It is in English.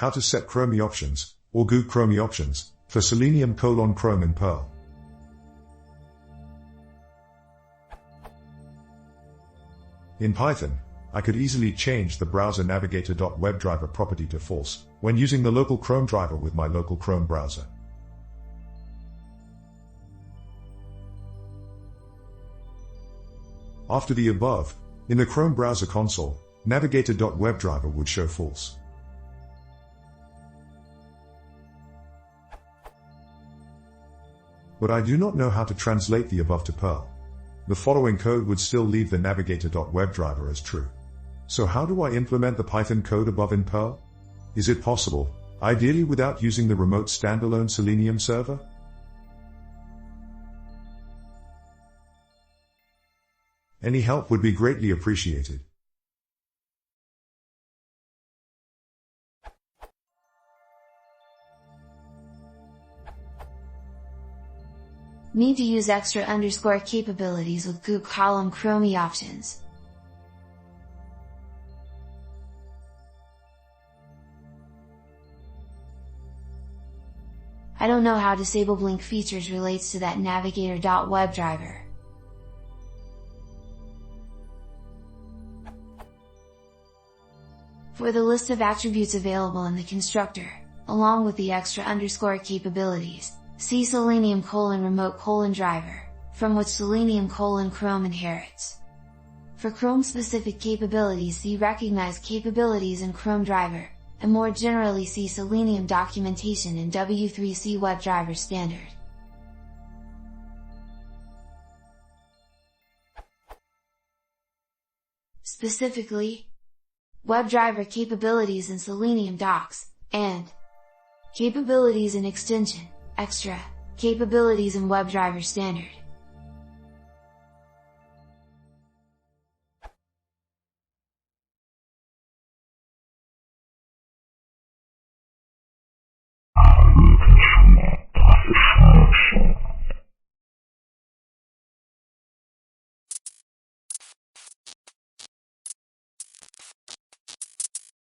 How to set ChromeOptions, or goog ChromeOptions, for Selenium::Chrome in Perl. In Python, I could easily change the browser navigator.webdriver property to false when using the local Chrome driver with my local Chrome browser. After the above, in the Chrome browser console, navigator.webdriver would show false. But I do not know how to translate the above to Perl. The following code would still leave the navigator.webdriver as true. So how do I implement the Python code above in Perl? Is it possible, ideally without using the remote standalone Selenium server? Any help would be greatly appreciated. Need to use extra underscore capabilities with goog ChromeOptions. I don't know how disable blink features relates to that navigator.webdriver. For the list of attributes available in the constructor, along with the extra underscore capabilities, see selenium::remote::driver, from which selenium::Chrome inherits. For Chrome-specific capabilities, see recognized capabilities in Chrome driver, and more generally see Selenium documentation in W3C WebDriver standard. Specifically, WebDriver capabilities in Selenium docs, and capabilities in extension, extra, capabilities in WebDriver standard.